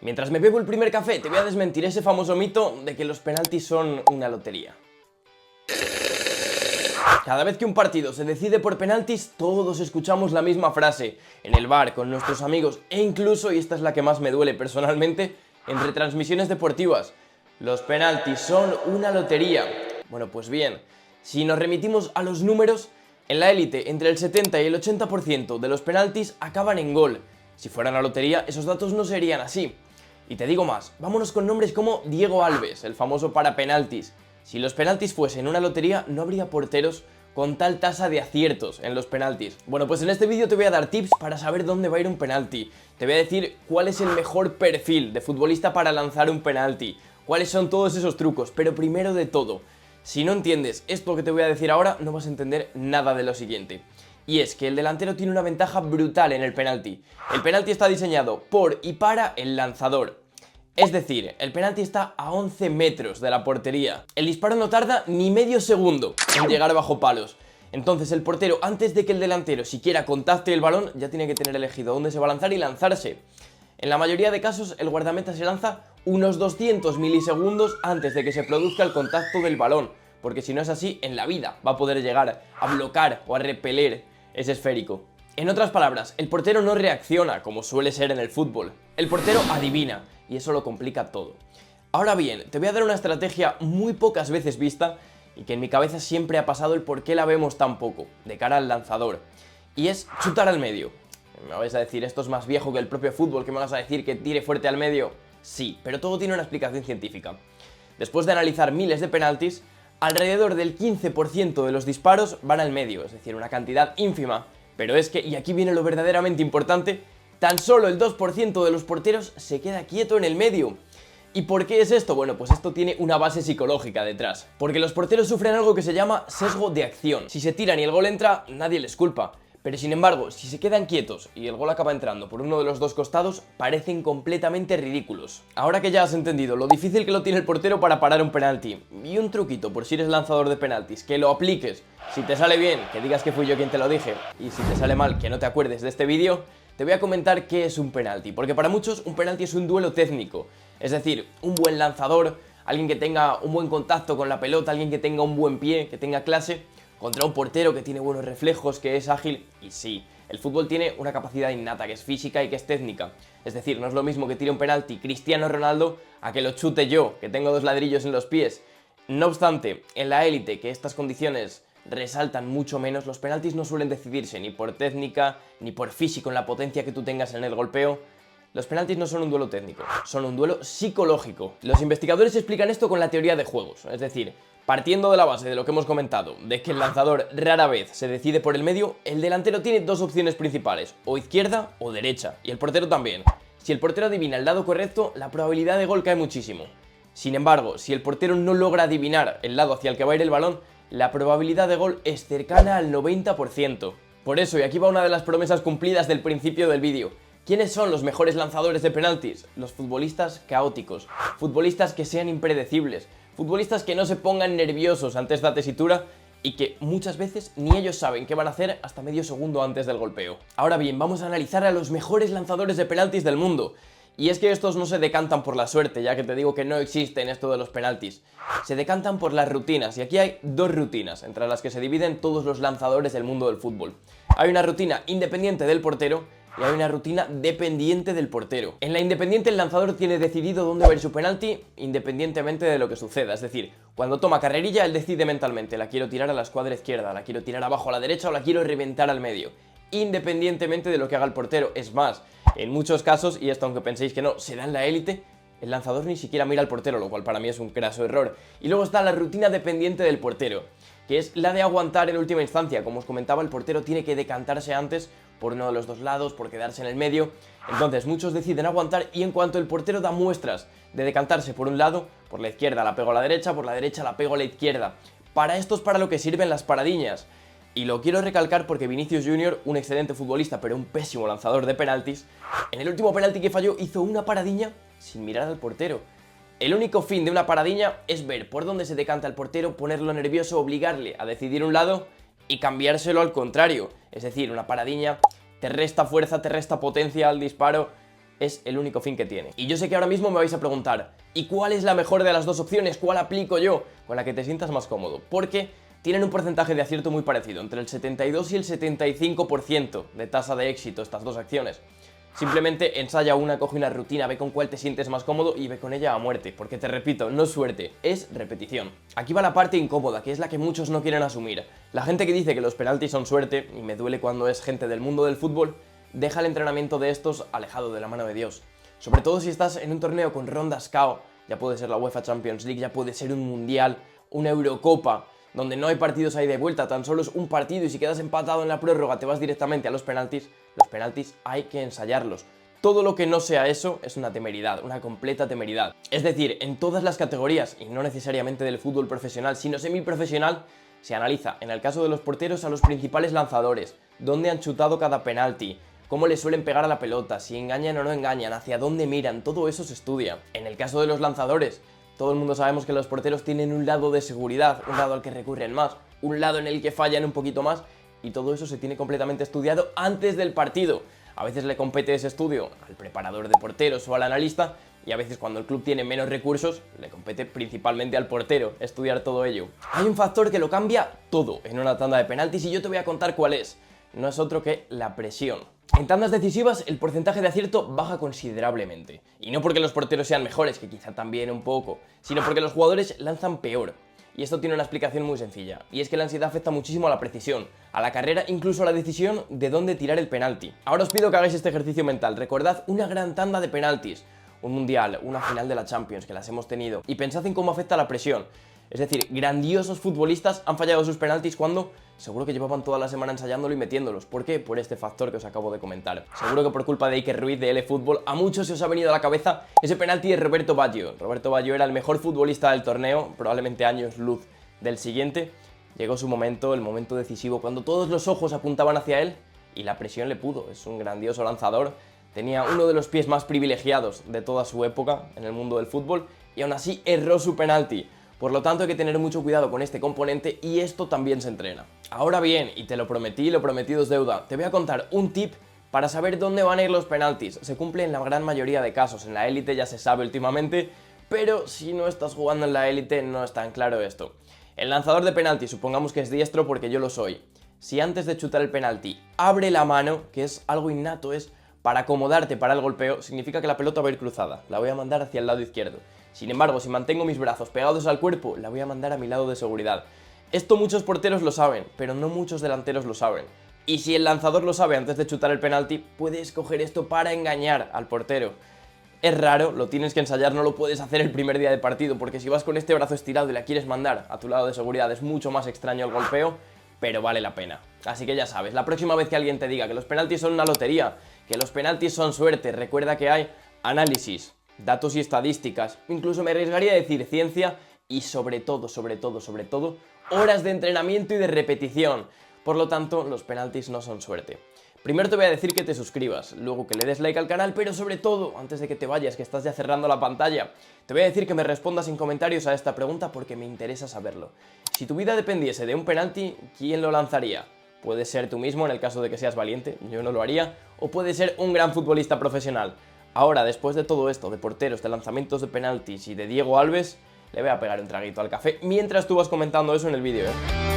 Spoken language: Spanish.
Mientras me bebo el primer café, te voy a desmentir ese famoso mito de que los penaltis son una lotería. Cada vez que un partido se decide por penaltis, todos escuchamos la misma frase, en el bar, con nuestros amigos e incluso, y esta es la que más me duele personalmente, en retransmisiones deportivas. Los penaltis son una lotería. Bueno, pues bien, si nos remitimos a los números, en la élite entre el 70 y el 80% de los penaltis acaban en gol. Si fuera una lotería, esos datos no serían así. Y te digo más, vámonos con nombres como Diego Alves, el famoso para penaltis. Si los penaltis fuesen una lotería, no habría porteros con tal tasa de aciertos en los penaltis. Bueno, pues en este vídeo te voy a dar tips para saber dónde va a ir un penalti. Te voy a decir cuál es el mejor perfil de futbolista para lanzar un penalti, cuáles son todos esos trucos, pero primero de todo, si no entiendes esto que te voy a decir ahora, no vas a entender nada de lo siguiente. Y es que el delantero tiene una ventaja brutal en el penalti. El penalti está diseñado por y para el lanzador. Es decir, el penalti está a 11 metros de la portería. El disparo no tarda ni medio segundo en llegar bajo palos. Entonces el portero, antes de que el delantero siquiera contacte el balón, ya tiene que tener elegido dónde se va a lanzar y lanzarse. En la mayoría de casos, el guardameta se lanza unos 200 milisegundos antes de que se produzca el contacto del balón, porque si no es así, en la vida va a poder llegar a blocar o a repeler ese esférico. En otras palabras, el portero no reacciona como suele ser en el fútbol. El portero adivina, y eso lo complica todo. Ahora bien, te voy a dar una estrategia muy pocas veces vista y que en mi cabeza siempre ha pasado el por qué la vemos tan poco, de cara al lanzador. Y es chutar al medio. Me vais a decir, esto es más viejo que el propio fútbol, ¿qué me vas a decir, que tire fuerte al medio? Sí, pero todo tiene una explicación científica. Después de analizar miles de penaltis, alrededor del 15% de los disparos van al medio, es decir, una cantidad ínfima. Pero es que, y aquí viene lo verdaderamente importante, tan solo el 2% de los porteros se queda quieto en el medio. ¿Y por qué es esto? Bueno, pues esto tiene una base psicológica detrás. Porque los porteros sufren algo que se llama sesgo de acción. Si se tiran y el gol entra, nadie les culpa. Pero sin embargo, si se quedan quietos y el gol acaba entrando por uno de los dos costados, parecen completamente ridículos. Ahora que ya has entendido lo difícil que lo tiene el portero para parar un penalti, y un truquito por si eres lanzador de penaltis, que lo apliques. Si te sale bien, que digas que fui yo quien te lo dije, y si te sale mal, que no te acuerdes de este vídeo, te voy a comentar qué es un penalti, porque para muchos un penalti es un duelo técnico, es decir, un buen lanzador, alguien que tenga un buen contacto con la pelota, alguien que tenga un buen pie, que tenga clase, contra un portero que tiene buenos reflejos, que es ágil, y sí, el fútbol tiene una capacidad innata, que es física y que es técnica. Es decir, no es lo mismo que tire un penalti Cristiano Ronaldo a que lo chute yo, que tengo 2 ladrillos en los pies. No obstante, en la élite, que estas condiciones resaltan mucho menos, los penaltis no suelen decidirse ni por técnica, ni por físico en la potencia que tú tengas en el golpeo. Los penaltis no son un duelo técnico, son un duelo psicológico. Los investigadores explican esto con la teoría de juegos, es decir, partiendo de la base de lo que hemos comentado, de que el lanzador rara vez se decide por el medio, el delantero tiene 2 opciones principales, o izquierda o derecha, y el portero también. Si el portero adivina el lado correcto, la probabilidad de gol cae muchísimo. Sin embargo, si el portero no logra adivinar el lado hacia el que va a ir el balón, la probabilidad de gol es cercana al 90%. Por eso, y aquí va una de las promesas cumplidas del principio del vídeo, ¿quiénes son los mejores lanzadores de penaltis? Los futbolistas caóticos, futbolistas que sean impredecibles, futbolistas que no se pongan nerviosos ante esta tesitura y que muchas veces ni ellos saben qué van a hacer hasta medio segundo antes del golpeo. Ahora bien, vamos a analizar a los mejores lanzadores de penaltis del mundo. Y es que estos no se decantan por la suerte, ya que te digo que no existe en esto de los penaltis. Se decantan por las rutinas, y aquí hay 2 rutinas, entre las que se dividen todos los lanzadores del mundo del fútbol. Hay una rutina independiente del portero, y hay una rutina dependiente del portero. En la independiente el lanzador tiene decidido dónde va a ir su penalti independientemente de lo que suceda, es decir, cuando toma carrerilla él decide mentalmente, la quiero tirar a la escuadra izquierda, la quiero tirar abajo a la derecha o la quiero reventar al medio, independientemente de lo que haga el portero. Es más, en muchos casos, y esto aunque penséis que no, se da en la élite, el lanzador ni siquiera mira al portero, lo cual para mí es un craso error. Y luego está la rutina dependiente del portero, que es la de aguantar en última instancia. Como os comentaba, el portero tiene que decantarse antes por uno de los 2 lados, por quedarse en el medio. Entonces muchos deciden aguantar y en cuanto el portero da muestras de decantarse por un lado, por la izquierda la pego a la derecha, por la derecha la pego a la izquierda. Para esto es para lo que sirven las paradiñas. Y lo quiero recalcar porque Vinicius Junior, un excelente futbolista pero un pésimo lanzador de penaltis, en el último penalti que falló hizo una paradiña sin mirar al portero. El único fin de una paradiña es ver por dónde se decanta el portero, ponerlo nervioso, obligarle a decidir un lado y cambiárselo al contrario. Es decir, una paradiña te resta fuerza, te resta potencia al disparo es el único fin que tiene. Y yo sé que ahora mismo me vais a preguntar, ¿y cuál es la mejor de las dos opciones? ¿Cuál aplico yo? Con la que te sientas más cómodo. Porque tienen un porcentaje de acierto muy parecido, entre el 72 y el 75% de tasa de éxito estas dos acciones. Simplemente ensaya una, coge una rutina, ve con cuál te sientes más cómodo y ve con ella a muerte, porque te repito, no es suerte, es repetición. Aquí va la parte incómoda, que es la que muchos no quieren asumir. La gente que dice que los penaltis son suerte, y me duele cuando es gente del mundo del fútbol, deja el entrenamiento de estos alejado de la mano de Dios. Sobre todo si estás en un torneo con rondas KO, ya puede ser la UEFA Champions League, ya puede ser un Mundial, una Eurocopa, donde no hay partidos ahí de vuelta, tan solo es un partido y si quedas empatado en la prórroga te vas directamente a los penaltis hay que ensayarlos. Todo lo que no sea eso es una temeridad, una completa temeridad. Es decir, en todas las categorías, y no necesariamente del fútbol profesional, sino semiprofesional, se analiza, en el caso de los porteros, a los principales lanzadores, dónde han chutado cada penalti, cómo le suelen pegar a la pelota, si engañan o no engañan, hacia dónde miran, todo eso se estudia. En el caso de los lanzadores, todo el mundo sabemos que los porteros tienen un lado de seguridad, un lado al que recurren más, un lado en el que fallan un poquito más, y todo eso se tiene completamente estudiado antes del partido. A veces le compete ese estudio al preparador de porteros o al analista, y a veces cuando el club tiene menos recursos, le compete principalmente al portero estudiar todo ello. Hay un factor que lo cambia todo en una tanda de penaltis y yo te voy a contar cuál es. No es otro que la presión. En tandas decisivas el porcentaje de acierto baja considerablemente. Y no porque los porteros sean mejores, que quizá también un poco, sino porque los jugadores lanzan peor. Y esto tiene una explicación muy sencilla, y es que la ansiedad afecta muchísimo a la precisión, a la carrera, incluso a la decisión de dónde tirar el penalti. Ahora os pido que hagáis este ejercicio mental. Recordad una gran tanda de penaltis, un mundial, una final de la Champions, que las hemos tenido, y pensad en cómo afecta la presión. Es decir, grandiosos futbolistas han fallado sus penaltis cuando seguro que llevaban toda la semana ensayándolo y metiéndolos. ¿Por qué? Por este factor que os acabo de comentar. Seguro que por culpa de Iker Ruiz de L-Fútbol, a muchos se os ha venido a la cabeza ese penalti de Roberto Baggio. Roberto Baggio era el mejor futbolista del torneo, probablemente años luz del siguiente. Llegó su momento, el momento decisivo, cuando todos los ojos apuntaban hacia él y la presión le pudo. Es un grandioso lanzador, tenía uno de los pies más privilegiados de toda su época en el mundo del fútbol y aún así erró su penalti. Por lo tanto hay que tener mucho cuidado con este componente y esto también se entrena. Ahora bien, y te lo prometí, lo prometido es deuda, te voy a contar un tip para saber dónde van a ir los penaltis. Se cumple en la gran mayoría de casos, en la élite ya se sabe últimamente, pero si no estás jugando en la élite no es tan claro esto. El lanzador de penalti, supongamos que es diestro porque yo lo soy. Si antes de chutar el penalti abre la mano, que es algo innato, es para acomodarte para el golpeo, significa que la pelota va a ir cruzada, la voy a mandar hacia el lado izquierdo. Sin embargo, si mantengo mis brazos pegados al cuerpo, la voy a mandar a mi lado de seguridad. Esto muchos porteros lo saben, pero no muchos delanteros lo saben. Y si el lanzador lo sabe antes de chutar el penalti, puede escoger esto para engañar al portero. Es raro, lo tienes que ensayar, no lo puedes hacer el primer día de partido, porque si vas con este brazo estirado y la quieres mandar a tu lado de seguridad es mucho más extraño el golpeo, pero vale la pena. Así que ya sabes, la próxima vez que alguien te diga que los penaltis son una lotería, que los penaltis son suerte, recuerda que hay análisis, datos y estadísticas, incluso me arriesgaría a decir ciencia y sobre todo, horas de entrenamiento y de repetición. Por lo tanto, los penaltis no son suerte. Primero te voy a decir que te suscribas, luego que le des like al canal, pero sobre todo, antes de que te vayas, que estás ya cerrando la pantalla, te voy a decir que me respondas en comentarios a esta pregunta porque me interesa saberlo. Si tu vida dependiese de un penalti, ¿quién lo lanzaría? Puede ser tú mismo en el caso de que seas valiente, yo no lo haría, o puede ser un gran futbolista profesional. Ahora, después de todo esto, de porteros, de lanzamientos de penaltis y de Diego Alves, le voy a pegar un traguito al café mientras tú vas comentando eso en el vídeo, ¿eh?